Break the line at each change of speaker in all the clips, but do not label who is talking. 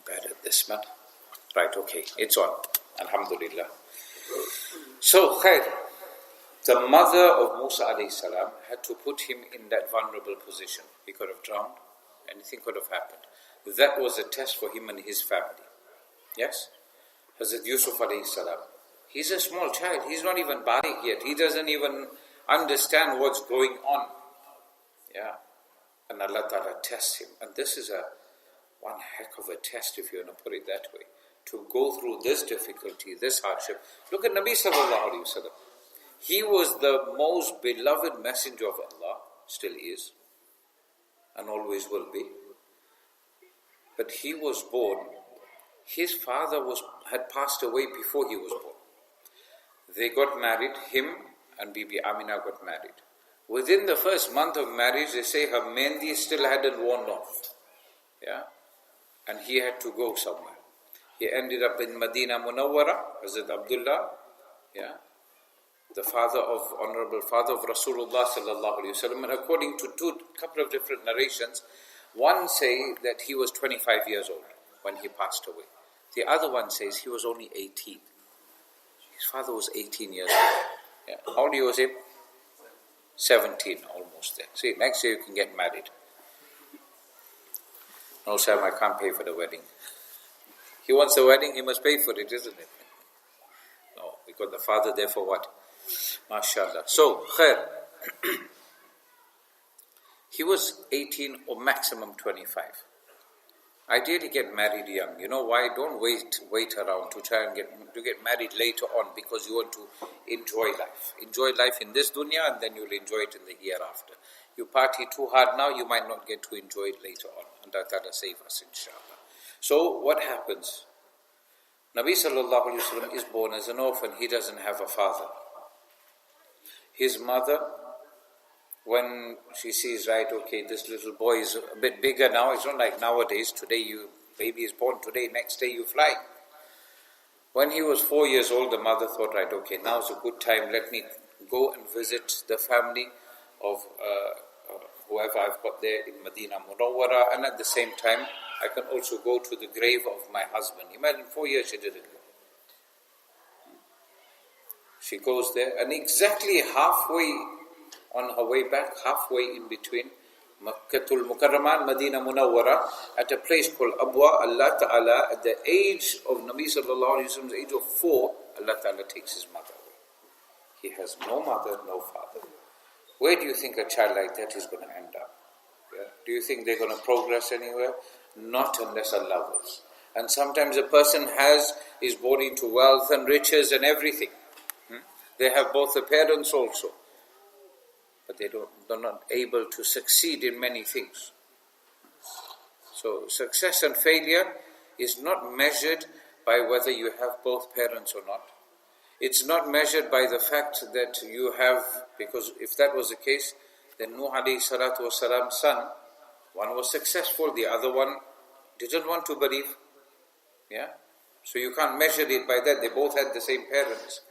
bad at this, man. Right, okay, it's on. Alhamdulillah. So, khair. The mother of Musa alayhi salam had to put him in that vulnerable position. He could have drowned. Anything could have happened. That was a test for him and his family. Yes? Hazrat Yusuf alayhi salam. He's a small child. He's not even baligh yet. He doesn't even understand what's going on. Yeah. And Allah Ta'ala tests him. And this is one heck of a test, if you want to put it that way. To go through this difficulty, this hardship. Look at Nabi sallallahu alayhi wa sallam. He was the most beloved messenger of Allah, still is, and always will be. But he was born, his father had passed away before he was born. They got married, him and Bibi Amina got married. Within the first month of marriage, they say her mehndi still hadn't worn off. Yeah? And he had to go somewhere. He ended up in Medina Munawwara, Hazrat Abdullah, yeah? The honorable father of Rasulullah sallallahu alayhi wa sallam. And according to couple of different narrations, one say that he was 25 years old when he passed away. The other one says he was only 18. His father was 18 years old. Yeah. How old was he? 17, almost there. See, next year you can get married. No, Sam, I can't pay for the wedding. He wants the wedding, he must pay for it, isn't it? No, we got the father there for what? MashaAllah. So, khair. He was 18 or maximum 25. Ideally get married young. You know why? Don't wait around to try and get married later on, because you want to enjoy life. Enjoy life in this dunya and then you'll enjoy it in the hereafter. You party too hard now, you might not get to enjoy it later on. And Allah save us, inshallah. So what happens? Nabi sallallahu alayhi wa sallam is born as an orphan. He doesn't have a father. His mother, when she sees, right, okay, this little boy is a bit bigger now. It's not like nowadays. Today, baby is born today, next day you fly. When he was 4 years old, the mother thought, right, okay, now's a good time. Let me go and visit the family of whoever I've got there in Medina Munawwara, and at the same time, I can also go to the grave of my husband. Imagine 4 years she didn't go. She goes there, and exactly halfway on her way back, halfway in between Makkatul Mukarramah and Medina Munawwara, at a place called Abwa, Allah Ta'ala, at the age of Nabi Sallallahu Alaihi Wasallam's age of 4, Allah Ta'ala takes his mother away. He has no mother, no father. Where do you think a child like that is going to end up? Yeah? Do you think they're going to progress anywhere? Not unless Allah wills. And sometimes a person is born into wealth and riches and everything. They have both the parents also. But they're not able to succeed in many things. So success and failure is not measured by whether you have both parents or not. It's not measured by the fact that you have, because if that was the case, then Nuh alayhi salatu wasalam's son, one was successful, the other one didn't want to believe. Yeah? So you can't measure it by that. They both had the same parents.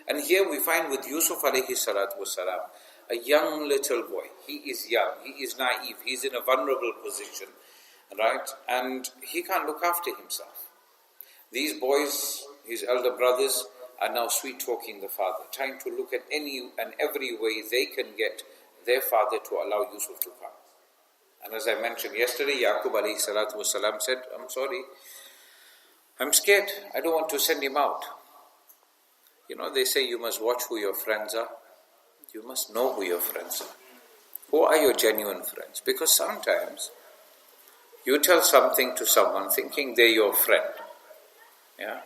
And here we find with Yusuf alayhi salatu wasalam, a young little boy. He is young, he is naive, he is in a vulnerable position, right? And he can't look after himself. These boys, his elder brothers, are now sweet-talking the father, trying to look at any and every way they can get their father to allow Yusuf to come. And as I mentioned yesterday, Yaqub alayhi salatu wasalam said, I'm sorry, I'm scared, I don't want to send him out. You know, they say you must watch who your friends are. You must know who your friends are. Who are your genuine friends? Because sometimes you tell something to someone thinking they're your friend. Yeah,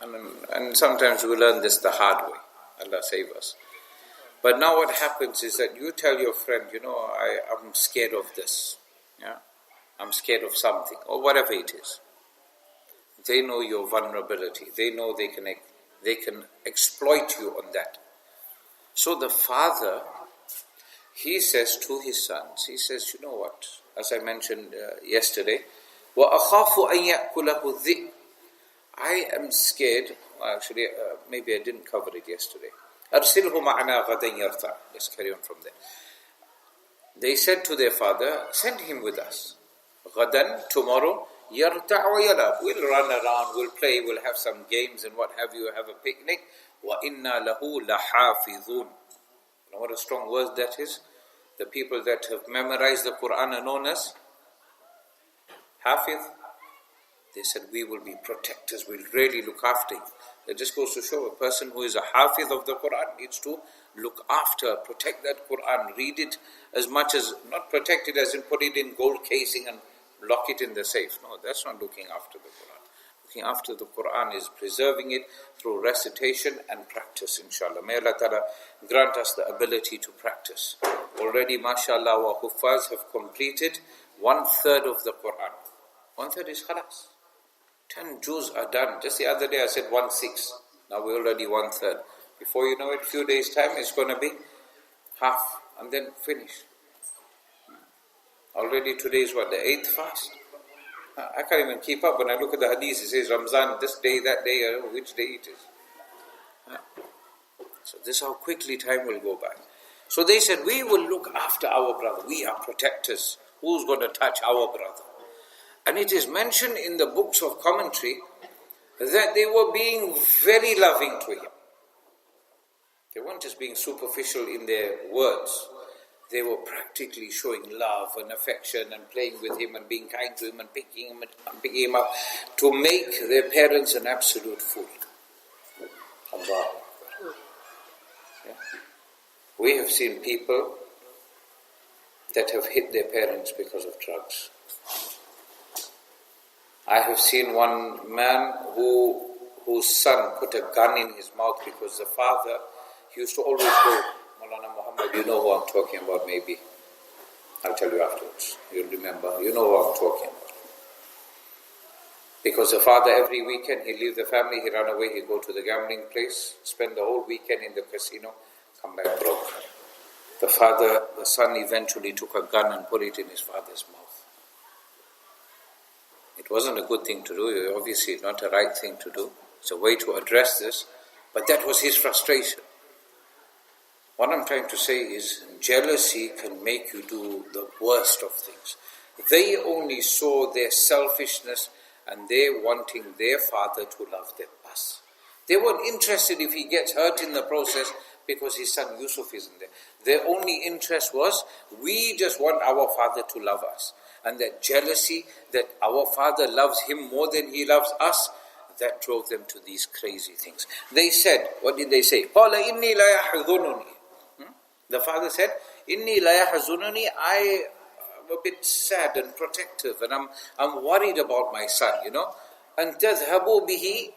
and sometimes we learn this the hard way. Allah save us. But now what happens is that you tell your friend, you know, I'm scared of this. Yeah, I'm scared of something, or whatever it is. They know your vulnerability. They know they can exploit you on that. So the father, he says to his sons, he says, you know what, as I mentioned yesterday, وَأَخَافُ أَن يَأْكُلَهُ الذِّئْبُ, I am scared, actually maybe I didn't cover it yesterday. أَرْسِلْهُ مَعَنَا غَدًا يَرْتَعْ. Let's carry on from there. They said to their father, send him with us. غَدًا, tomorrow, يَرْتَعْ وَيَلَعْبُ. We'll run around, we'll play, we'll have some games and what have you, have a picnic. وَإِنَّا لَهُ لَحَافِظُونَ. You know what a strong word that is? The people that have memorized the Quran are known as Hafiz. They said, we will be protectors, we'll really look after you. It just goes to show a person who is a Hafiz of the Quran needs to look after, protect that Quran, read it as much as, not protect it as in put it in gold casing and lock it in the safe. No, that's not looking after the Quran. Looking after the Quran is preserving it through recitation and practice, inshallah. May Allah Ta'ala grant us the ability to practice. Already, mashallah, our Huffaz have completed 1/3 of the Quran. 1/3 is khalas. 10 juz are done. Just the other day I said 1/6. Now we're already 1/3. Before you know it, few days time, it's going to be half and then finish. Already today is what, the 8th fast? I can't even keep up. When I look at the hadith, it says Ramzan, this day, that day, I don't know which day it is. So this is how quickly time will go by. So they said, we will look after our brother. We are protectors. Who's going to touch our brother? And it is mentioned in the books of commentary that they were being very loving to him. They weren't just being superficial in their words. They were practically showing love and affection and playing with him and being kind to him and picking him up to make their parents an absolute fool. Allah. Yeah. We have seen people that have hit their parents because of drugs. I have seen one man whose son put a gun in his mouth because the father, he used to always go, Maulana Muhammad, you know who I'm talking about maybe. I'll tell you afterwards. You'll remember. You know who I'm talking about. Because the father every weekend, he'd leave the family, he'd run away, he'd go to the gambling place, spend the whole weekend in the casino, come back broke. The son eventually took a gun and put it in his father's mouth. It wasn't a good thing to do, obviously not a right thing to do. It's a way to address this, but that was his frustration. What I'm trying to say is, jealousy can make you do the worst of things. They only saw their selfishness and they wanting their father to love them. Us. They weren't interested if he gets hurt in the process because his son Yusuf isn't there. Their only interest was, we just want our father to love us. And that jealousy, that our father loves him more than he loves us, that drove them to these crazy things. They said, what did they say? قَالَ إِنِّي لَا يَحْزُنُنِي. The father said, إِنِّي لَا يَحْزُنُنِي. I am a bit sad and protective and I'm worried about my son, And تَذْهَبُوا بِهِ,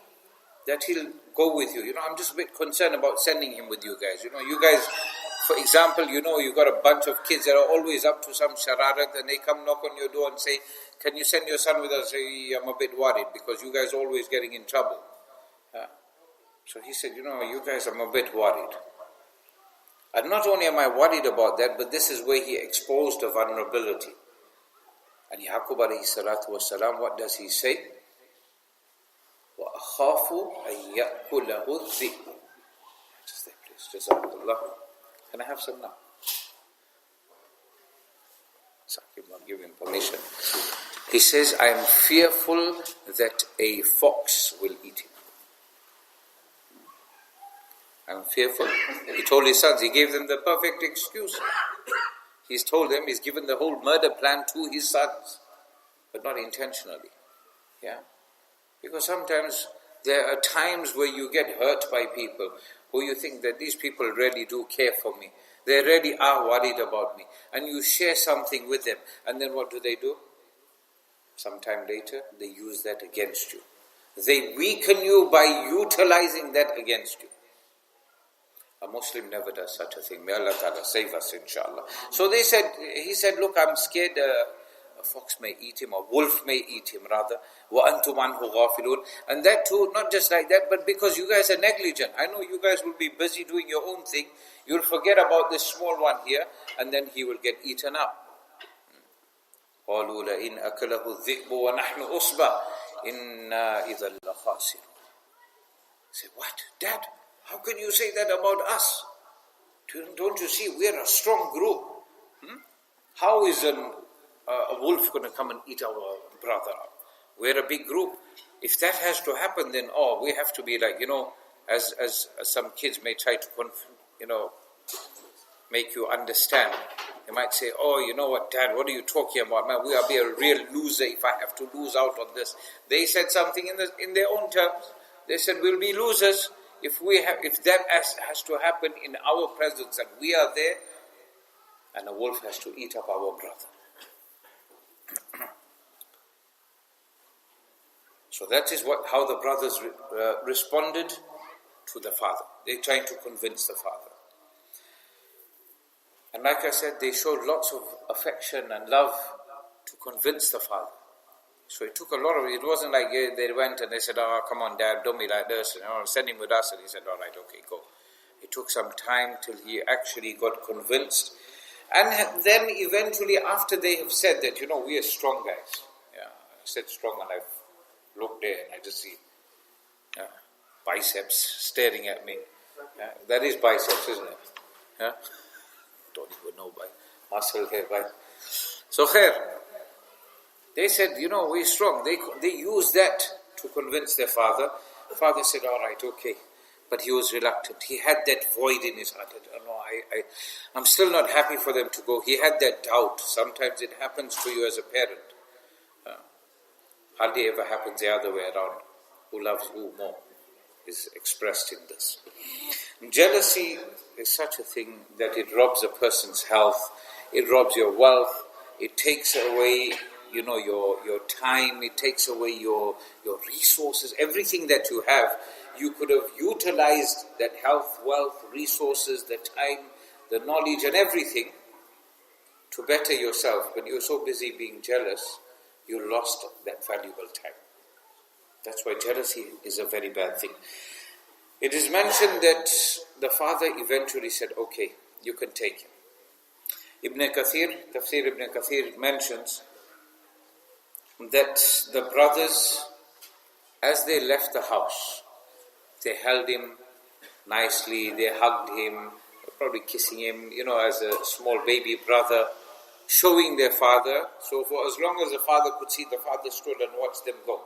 that he'll go with you. I'm just a bit concerned about sending him with you guys. You guys, for example, you got a bunch of kids that are always up to some shararat and they come knock on your door and say, can you send your son with us? I'm a bit worried because you guys are always getting in trouble. So he said, you guys, I'm a bit worried. And not only am I worried about that, but this is where he exposed the vulnerability. And Yaqub alayhi salatu wasalam, what does he say? وَأَخَافُ أَن يَأْكُلَهُ الذِّئْبُ. Just there, please. Jazakallah. Can I have some now? Saqib not giving permission. He says, I am fearful that a fox will eat him. I'm fearful. He told his sons, he gave them the perfect excuse. He's told them, he's given the whole murder plan to his sons, but not intentionally. Yeah? Because sometimes there are times where you get hurt by people who you think that these people really do care for me. They really are worried about me. And you share something with them. And then what do? Sometime later, they use that against you. They weaken you by utilizing that against you. A Muslim never does such a thing. May Allah Ta'ala save us, inshallah. So he said, look, I'm scared a fox may eat him, a wolf may eat him rather. وَأَنْتُمْ عَنْهُ غَافِلُونَ. And that too, not just like that, but because you guys are negligent. I know you guys will be busy doing your own thing. You'll forget about this small one here, and then he will get eaten up. قَالُوا لَإِنْ أَكَلَهُ الذِّئْبُ وَنَحْنُ أُصْبَةٌ إِنَّا إِذًا لَخَاسِرُونَ. Say, what? Dad? How can you say that about us? Don't you see, we are a strong group. How is a wolf going to come and eat our brother up? We're a big group. If that has to happen, then we have to be like, as some kids may try to, make you understand. They might say, you know what, Dad, what are you talking about? Man, we'll be a real loser if I have to lose out on this. They said something in their own terms. They said, we'll be losers if that has to happen in our presence and we are there, and a wolf has to eat up our brother. So that is how the brothers responded to the father. They're trying to convince the father. And like I said, they showed lots of affection and love to convince the father. So it took a lot of it. It wasn't like they went and they said, come on, Dad, don't be like this. Send him with us. And he said, all right, okay, go. It took some time till he actually got convinced. And then eventually, after they have said that, we are strong guys. Yeah, I said strong, and I've looked there and I just see biceps staring at me. Yeah, that is biceps, isn't it? Yeah? Don't even know by muscle here, but so khair. They said, we're strong. They used that to convince their father. The father said, all right, okay. But he was reluctant. He had that void in his heart. I'm still not happy for them to go. He had that doubt. Sometimes it happens to you as a parent. Hardly ever happens the other way around. Who loves who more is expressed in this. Jealousy is such a thing that it robs a person's health. It robs your wealth. It takes away, your time. It takes away your resources. Everything that you have, you could have utilized that health, wealth, resources, the time, the knowledge and everything to better yourself. But you're so busy being jealous, you lost that valuable time. That's why jealousy is a very bad thing. It is mentioned that the father eventually said, okay, you can take him. Tafsir Ibn Kathir mentions that the brothers, as they left the house, they held him nicely, they hugged him, probably kissing him, as a small baby brother, showing their father. So for as long as the father could see, the father stood and watched them go.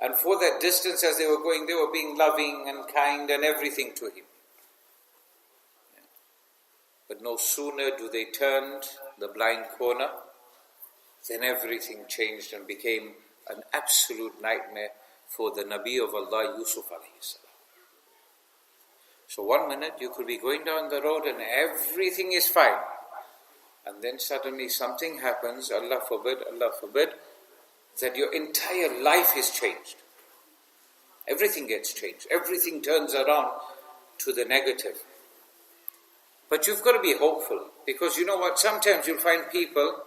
And for that distance as they were going, they were being loving and kind and everything to him. But no sooner do they turn the blind corner, then everything changed and became an absolute nightmare for the Nabi of Allah, Yusuf alayhi salam. So 1 minute you could be going down the road and everything is fine. And then suddenly something happens, Allah forbid, that your entire life is changed. Everything gets changed. Everything turns around to the negative. But you've got to be hopeful, because you know what, sometimes you'll find people,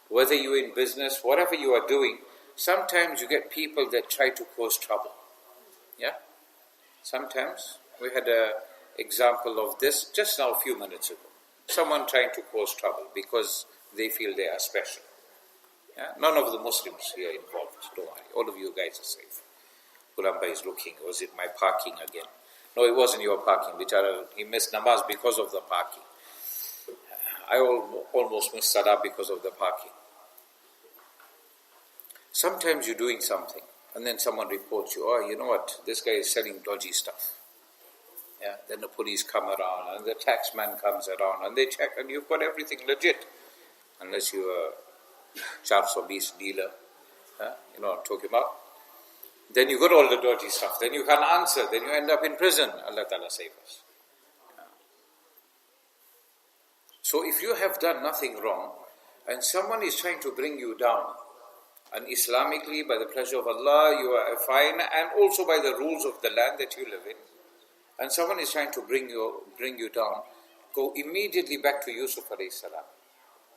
whether you're in business, whatever you are doing, sometimes you get people that try to cause trouble. Yeah? Sometimes, we had an example of this just now a few minutes ago. Someone trying to cause trouble because they feel they are special. Yeah? None of the Muslims here involved, don't worry. All of you guys are safe. Ulamba is looking, was it my parking again? No, it wasn't your parking. He missed namaz because of the parking. I almost missed salah because of the parking. Sometimes you're doing something and then someone reports you, you know what, this guy is selling dodgy stuff. Yeah, then the police come around and the taxman comes around and they check and you've got everything legit. Unless you're a 420 dealer. You know what I'm talking about? Then you got all the dodgy stuff. Then you can't answer. Then you end up in prison. Allah Ta'ala save us. So if you have done nothing wrong and someone is trying to bring you down, and Islamically, by the pleasure of Allah, you are fine, and also by the rules of the land that you live in, and someone is trying to bring you down, go immediately back to Yusuf alayhi salam.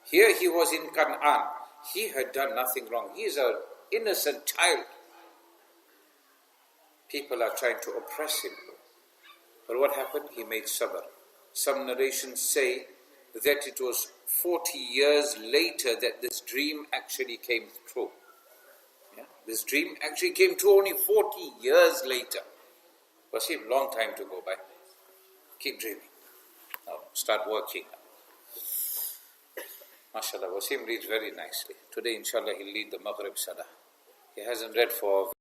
Here he was in Canaan. He had done nothing wrong. He is an innocent child. People are trying to oppress him. But what happened? He made sabr. Some narrations say that it was 40 years later that this dream actually came true. Yeah? This dream actually came true only 40 years later. Wasim, long time to go by. Keep dreaming. Now start working. MashaAllah, Wasim reads very nicely. Today, inshallah, he'll lead the Maghrib Salah. He hasn't read for